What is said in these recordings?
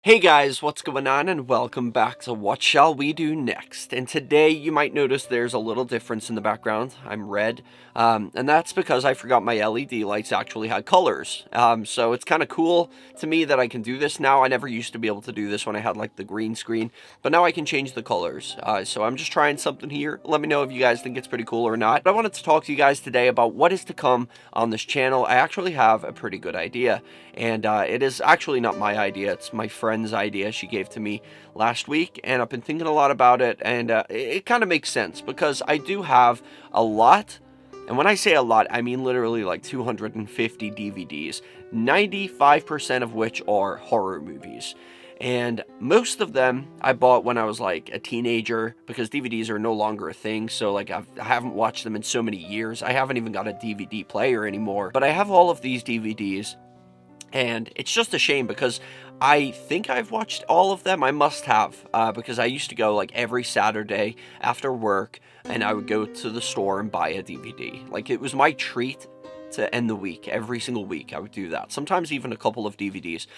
Hey guys, what's going on, and welcome back to What Shall We Do Next. And today you might notice there's a little difference in the background. I'm red, and that's because I forgot my LED lights actually had colors. So it's kind of cool to me that I can do this now. I never used to be able to do this when I had like the green screen, but now I can change the colors. So I'm just trying something here. Let me know if you guys think it's pretty cool or not. But I wanted to talk to you guys today about what is to come on this channel. I actually have a pretty good idea. And it is actually not my idea. It's my friend's idea she gave to me last week. And I've been thinking a lot about it. And it kind of makes sense because I do have a lot. And when I say a lot, I mean literally like 250 DVDs, 95% of which are horror movies. And most of them I bought when I was like a teenager because DVDs are no longer a thing. So like I haven't watched them in so many years. I haven't even got a DVD player anymore. But I have all of these DVDs. And it's just a shame because I think I've watched all of them. I must have, because I used to go like every Saturday after work, and I would go to the store and buy a DVD. Like, it was my treat to end the week. Every single week I would do that. Sometimes even a couple of DVDs.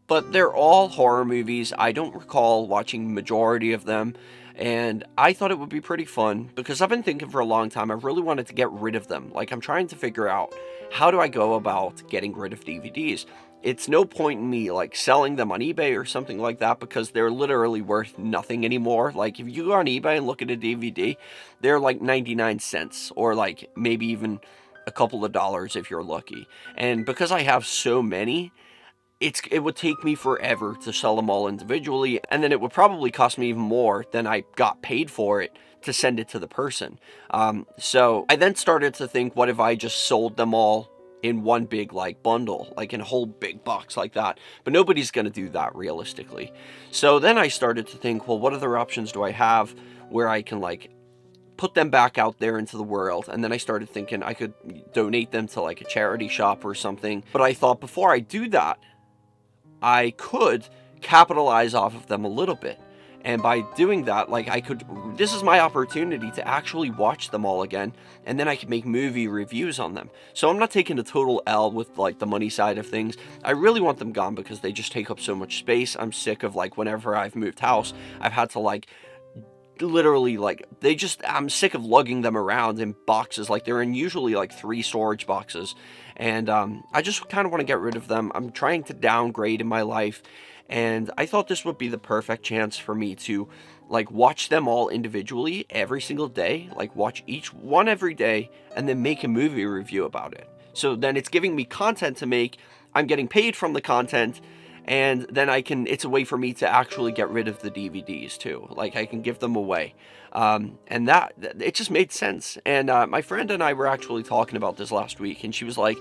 But they're all horror movies. I don't recall watching majority of them. And I thought it would be pretty fun because I've been thinking for a long time. I really wanted to get rid of them. Like, I'm trying to figure out, how do I go about getting rid of DVDs? It's no point in me like selling them on eBay or something like that because they're literally worth nothing anymore. Like, if you go on eBay and look at a DVD, they're like 99 cents or like maybe even a couple of dollars if you're lucky. And because I have so many, it would take me forever to sell them all individually, and then it would probably cost me even more than I got paid for it to send it to the person. So I then started to think, what if I just sold them all in one big like bundle, like in a whole big box like that? But nobody's gonna do that realistically. So then I started to think, well, what other options do I have where I can like put them back out there into the world? And then I started thinking I could donate them to like a charity shop or something. But I thought, before I do that, I could capitalize off of them a little bit. And by doing that, like, this is my opportunity to actually watch them all again, and then I can make movie reviews on them. So I'm not taking a total L with like the money side of things. I really want them gone because they just take up so much space. I'm sick of like whenever I've moved house, I've had to like literally like I'm sick of lugging them around in boxes. Like, they're in usually like 3 storage boxes, and I just kind of want to get rid of them. I'm trying to downgrade in my life, and I thought this would be the perfect chance for me to like watch them all individually every single day, like watch each one every day, and then make a movie review about it. So then it's giving me content to make. I'm getting paid from the content, and then it's a way for me to actually get rid of the DVDs too. Like, I can give them away. And it just made sense. And my friend and I were actually talking about this last week, and she was like,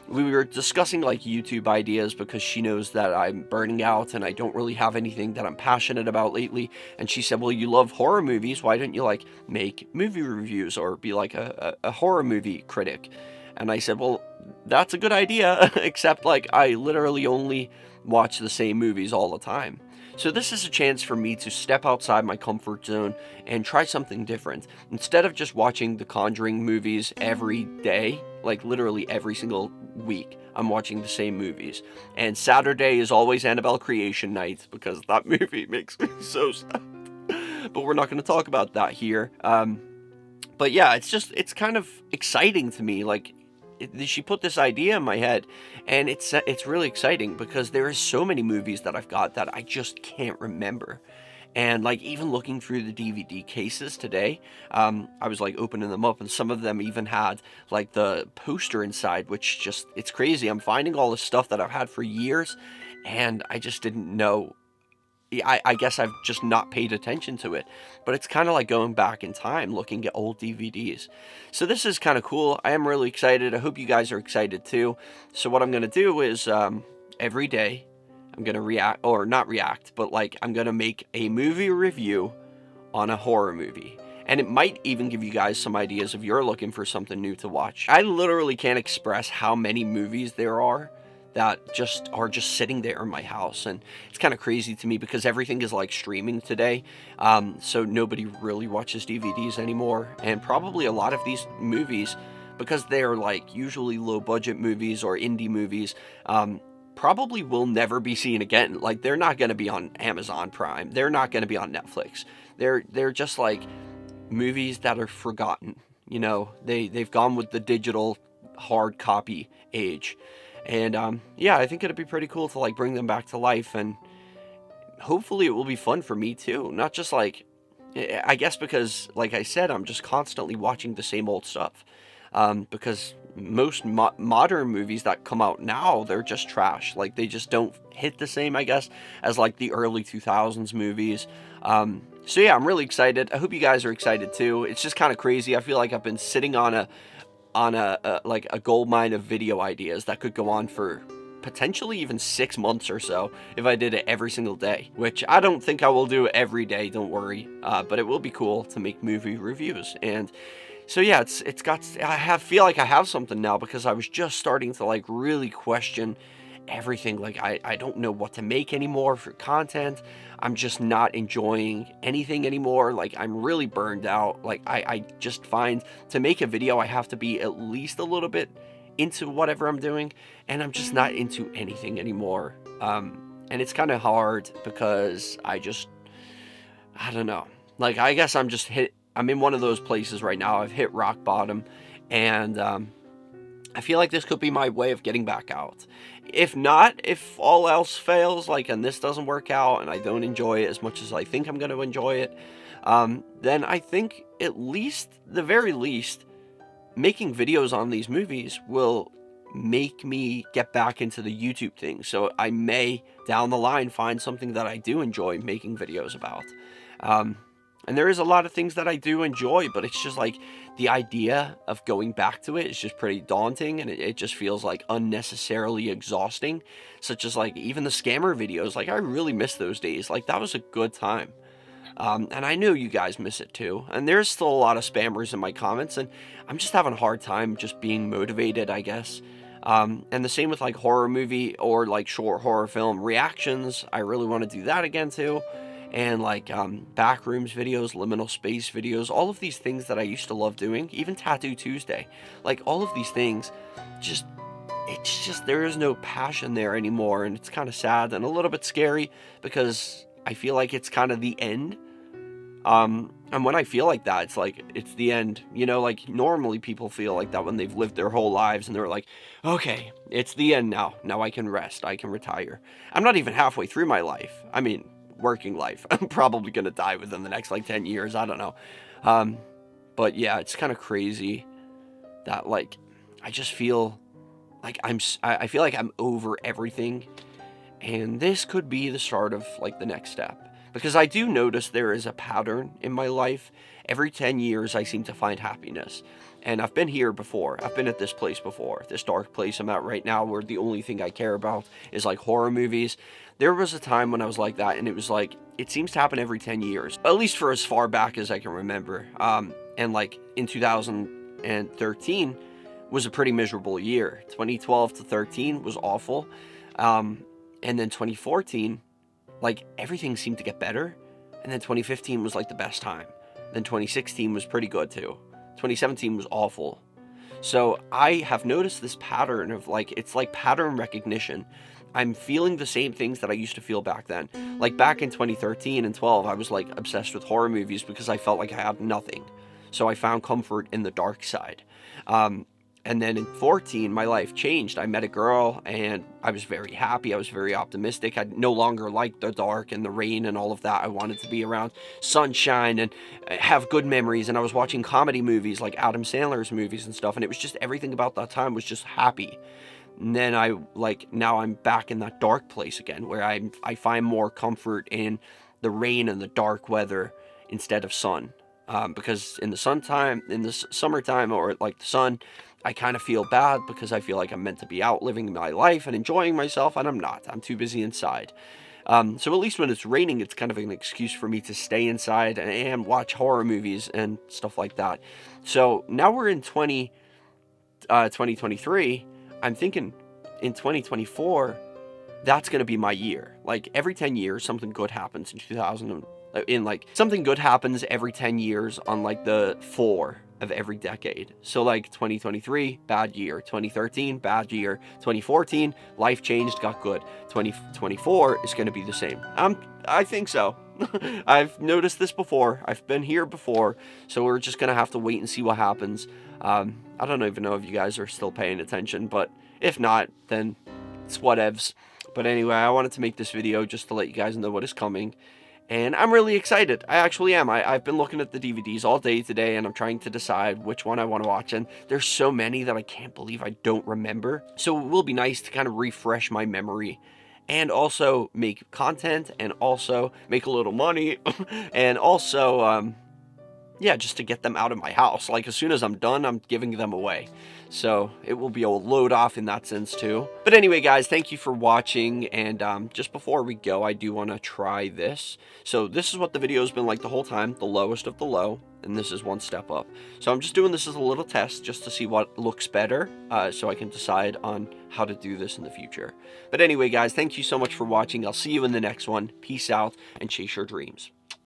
we were discussing like YouTube ideas because she knows that I'm burning out and I don't really have anything that I'm passionate about lately. And she said, well, you love horror movies. Why don't you like make movie reviews or be like a horror movie critic? And I said, well, that's a good idea, except like I literally only watch the same movies all the time. So this is a chance for me to step outside my comfort zone and try something different. Instead of just watching the Conjuring movies every day, like literally every single week, I'm watching the same movies. And Saturday is always Annabelle Creation Night because that movie makes me so sad. But we're not going to talk about that here. But yeah, it's kind of exciting to me. Like, she put this idea in my head, and it's really exciting because there is so many movies that I've got that I just can't remember. And like, even looking through the DVD cases today, I was like opening them up, and some of them even had like the poster inside, which it's crazy. I'm finding all this stuff that I've had for years, and I just didn't know. I guess I've just not paid attention to it, but it's kind of like going back in time looking at old DVDs. So this is kind of cool. I am really excited. I hope you guys are excited too. So what I'm going to do is every day I'm going to react, or not react, but like I'm going to make a movie review on a horror movie. And it might even give you guys some ideas if you're looking for something new to watch. I literally can't express how many movies there are that are just sitting there in my house, and it's kind of crazy to me because everything is like streaming today, so nobody really watches DVDs anymore. And probably a lot of these movies, because they're like usually low budget movies or indie movies, probably will never be seen again. Like, they're not going to be on Amazon Prime. They're not going to be on Netflix. They're just like movies that are forgotten. You know, they've gone with the digital hard copy age. And yeah, I think it'd be pretty cool to like bring them back to life, and hopefully it will be fun for me too. Not just like, I guess because like I said, I'm just constantly watching the same old stuff. Because most modern movies that come out now, they're just trash. Like, they just don't hit the same, I guess, as like the early 2000s movies. So yeah, I'm really excited. I hope you guys are excited too. It's just kind of crazy. I feel like I've been sitting on a like a gold mine of video ideas that could go on for potentially even 6 months or so if I did it every single day, which I don't think I will do every day, don't worry. But it will be cool to make movie reviews. And so yeah, I feel like I have something now, because I was just starting to like really question everything. Like, I don't know what to make anymore for content. I'm just not enjoying anything anymore. Like, I'm really burned out. Like, I just find to make a video, I have to be at least a little bit into whatever I'm doing, and I'm just not into anything anymore. And it's kind of hard because I don't know. Like, I guess I'm in one of those places right now. I've hit rock bottom, and I feel like this could be my way of getting back out. If not, if all else fails, like, and this doesn't work out and I don't enjoy it as much as I think I'm going to enjoy it, then I think the very least, making videos on these movies will make me get back into the YouTube thing. So I may, down the line, find something that I do enjoy making videos about. And there is a lot of things that I do enjoy, but it's just like the idea of going back to it is just pretty daunting, and it just feels like unnecessarily exhausting. Such as like even the scammer videos, like I really miss those days. Like, that was a good time. And I know you guys miss it too. And there's still a lot of spammers in my comments, and I'm just having a hard time just being motivated, I guess. And the same with like horror movie or like short horror film reactions. I really want to do that again too. And like backrooms videos, liminal space videos, all of these things that I used to love doing, even Tattoo Tuesday, like all of these things, it's just there is no passion there anymore, and it's kind of sad and a little bit scary, because I feel like it's kind of the end. And when I feel like that, it's like it's the end. You know, like normally people feel like that when they've lived their whole lives and they're like, okay, it's the end now. Now I can rest. I can retire. I'm not even halfway through my life. I mean, working life. I'm probably going to die within the next like 10 years. I don't know. But yeah, it's kind of crazy that like, I just feel like I feel like I'm over everything. And this could be the start of like the next step. Because I do notice there is a pattern in my life. Every 10 years, I seem to find happiness. And I've been here before. I've been at this place before. This dark place I'm at right now, where the only thing I care about is like horror movies. There was a time when I was like that, and it was like, it seems to happen every 10 years. At least for as far back as I can remember. And like in 2013 was a pretty miserable year. 2012 to 13 was awful. And then 2014... like everything seemed to get better, and then 2015 was like the best time. Then 2016 was pretty good too. 2017 was awful. So I have noticed this pattern of like, it's like pattern recognition. I'm feeling the same things that I used to feel back then. Like back in 2013 and 12, I was like obsessed with horror movies because I felt like I had nothing. So I found comfort in the dark side. And then in 14, my life changed. I met a girl, and I was very happy. I was very optimistic. I no longer liked the dark and the rain and all of that. I wanted to be around sunshine and have good memories. And I was watching comedy movies like Adam Sandler's movies and stuff. And it was just everything about that time was just happy. And then now I'm back in that dark place again, where I find more comfort in the rain and the dark weather instead of sun. Because in the summertime or like the sun, I kind of feel bad because I feel like I'm meant to be out living my life and enjoying myself, and I'm not. I'm too busy inside. So at least when it's raining, it's kind of an excuse for me to stay inside and watch horror movies and stuff like that. So now we're in 2023. I'm thinking in 2024, that's going to be my year. Like every 10 years, something good happens something good happens every 10 years on like the 4. of every decade. So like 2023, bad year. 2013, bad year. 2014, life changed, got good. 2024 is going to be the same. I think so. I've noticed this before. I've been here before. So we're just going to have to wait and see what happens. I don't even know if you guys are still paying attention, but if not, then it's whatevs. But anyway, I wanted to make this video just to let you guys know what is coming. And I'm really excited. I actually am. I've been looking at the DVDs all day today, and I'm trying to decide which one I want to watch. And there's so many that I can't believe I don't remember. So it will be nice to kind of refresh my memory and also make content and also make a little money and also, yeah, just to get them out of my house. Like, as soon as I'm done, I'm giving them away. So it will be a load off in that sense too. But anyway, guys, thank you for watching. And just before we go, I do want to try this. So this is what the video has been like the whole time, the lowest of the low. And this is one step up. So I'm just doing this as a little test just to see what looks better, so I can decide on how to do this in the future. But anyway, guys, thank you so much for watching. I'll see you in the next one. Peace out and chase your dreams.